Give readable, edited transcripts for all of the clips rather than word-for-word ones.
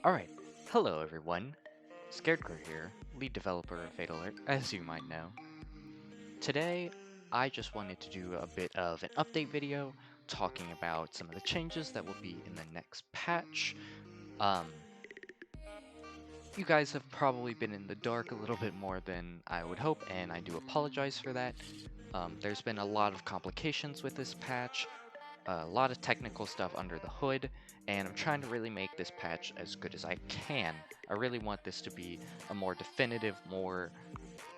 Alright, hello everyone. Zerker here, lead developer of Fatal Alert, as you might know. Today, I just wanted to do a bit of an update video talking about some of the changes that will be in the next patch. Um, you guys have probably been in the dark a little bit more than I would hope, and I do apologize for that. There's been a lot of complications with this patch, a lot of technical stuff under the hood, and I'm trying to really make this patch as good as I can. I really want this to be a more definitive, more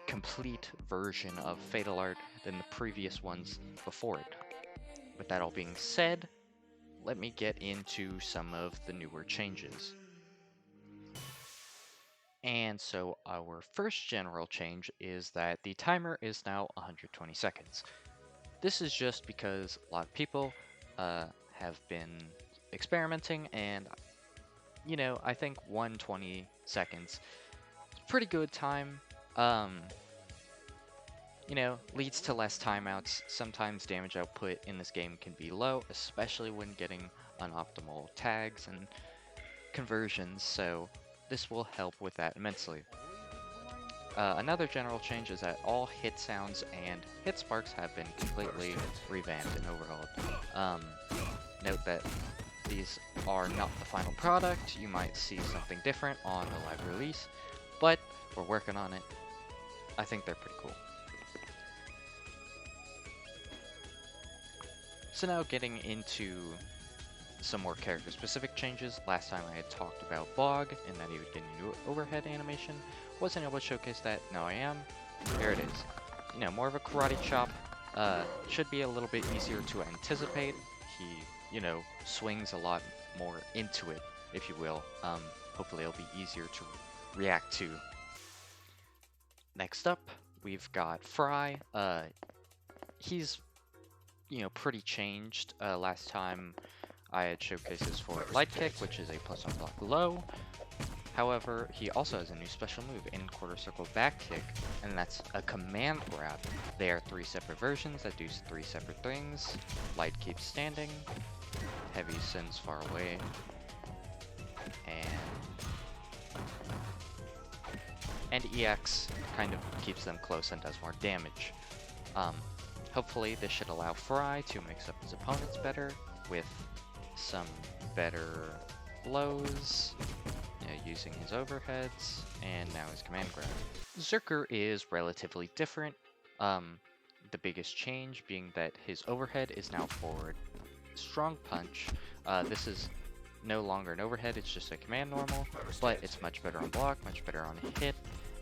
complete version of Fatal Art than the previous ones before it. With that all being said, let me get into some of the newer changes. And so our first general change is that the timer is now 120 seconds. This is just because a lot of people have been experimenting, and I think 120 seconds is pretty good time. Um, leads to less timeouts. Sometimes damage output in this game can be low, especially when getting unoptimal tags and conversions, so this will help with that immensely. Another general change is that all hit sounds and hit sparks have been completely revamped and overhauled. Um, Note that these are not the final product. You might see something different on the live release, but we're working on it. I think they're pretty cool. So now getting into some more character-specific changes. Last time I had talked about Bog and that he would get a new overhead animation. Wasn't able to showcase that. Now I am. Here it is. More of a karate chop. Should be a little bit easier to anticipate. He, swings a lot more into it, if you will. Hopefully it'll be easier to react to. Next up, we've got Fry. He's, pretty changed. Last time I had showcases for Light Kick, which is a plus on block low. However, he also has a new special move in quarter circle back kick, and that's a command grab. They are 3 separate versions that do 3 separate things. Light keeps standing, heavy sends far away, and EX kind of keeps them close and does more damage. Hopefully this should allow Fry to mix up his opponents better with some better blows, using his overheads, and now his command grab. Zerker is relatively different. The biggest change being that his overhead is now forward strong punch. This is no longer an overhead, it's just a command normal, but it's much better on block, much better on hit,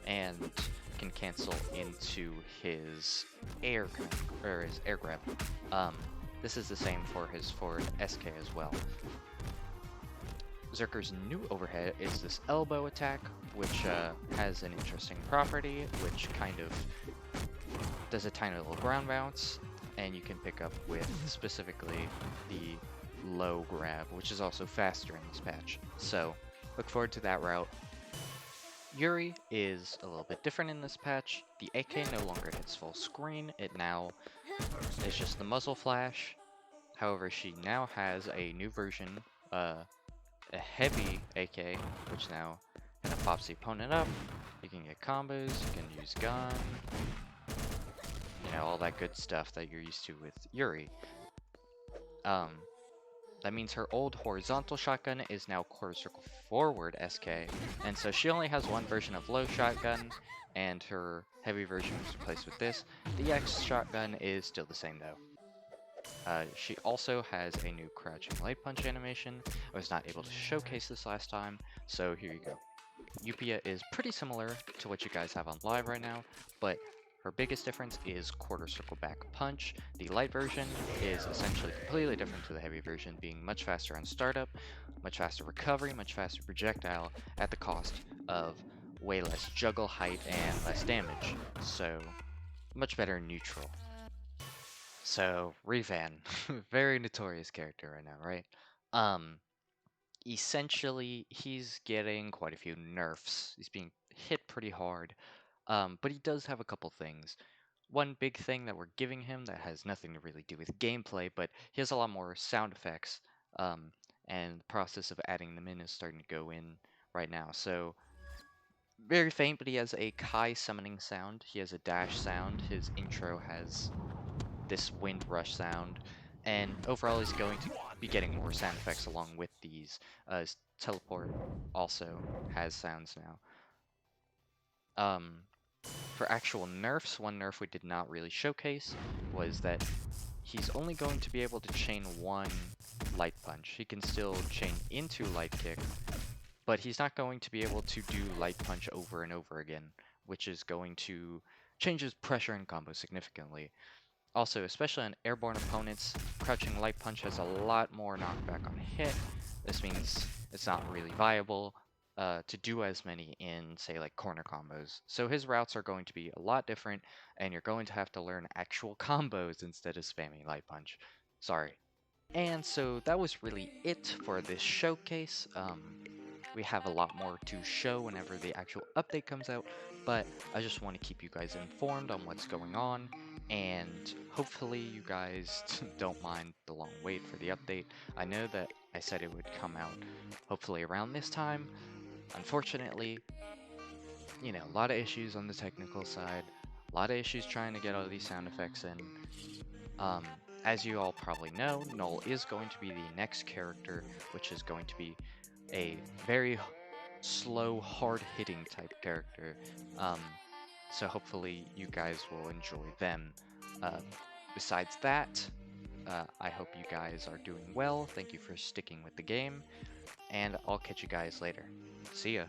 and can cancel into his air grab. This is the same for his forward SK as well. Zerker's new overhead is this elbow attack, which has an interesting property, which kind of does a tiny little ground bounce, and you can pick up with specifically the low grab, which is also faster in this patch. So look forward to that route. Yuri is a little bit different in this patch. The AK no longer hits full screen, it now is just the muzzle flash. However, she now has a new version, a heavy AK, which now kind of pops the opponent up. You can get combos, you can use gun, all that good stuff that you're used to with Yuri. That means her old horizontal shotgun is now quarter circle forward SK, and so she only has one version of low shotgun, and her heavy version was replaced with this. The X shotgun is still the same though. She also has a new crouching light punch animation. I was not able to showcase this last time, so here you go. Upia is pretty similar to what you guys have on live right now, but her biggest difference is quarter circle back punch. The light version is essentially completely different to the heavy version, being much faster on startup, much faster recovery, much faster projectile, at the cost of way less juggle height and less damage. So, much better neutral. So, Revan, very notorious character right now, right? Essentially, he's getting quite a few nerfs. He's being hit pretty hard. But he does have a couple things. One big thing that we're giving him that has nothing to really do with gameplay, but he has a lot more sound effects, and the process of adding them in is starting to go in right now. So very faint, but he has a Kai summoning sound. He has a dash sound. His intro has this wind rush sound, and overall he's going to be getting more sound effects along with these. His teleport also has sounds now. For actual nerfs, one nerf we did not really showcase was that he's only going to be able to chain one light punch. He can still chain into light kick, but he's not going to be able to do light punch over and over again, which is going to change his pressure and combo significantly. Also, especially on airborne opponents, crouching light punch has a lot more knockback on hit. This means it's not really viable to do as many in, say, like corner combos. So his routes are going to be a lot different, and you're going to have to learn actual combos instead of spamming light punch. Sorry. And so that was really it for this showcase. We have a lot more to show whenever the actual update comes out, but I just want to keep you guys informed on what's going on, and hopefully you guys don't mind the long wait for the update. I know that I said it would come out hopefully around this time. Unfortunately, you know, a lot of issues on the technical side, a lot of issues trying to get all these sound effects in. Um, as you all probably know, Null is going to be the next character, which is going to be a very slow, hard-hitting type character. Um, so hopefully you guys will enjoy them. Uh, besides that, I hope you guys are doing well. Thank you for sticking with the game, and I'll catch you guys later. See ya.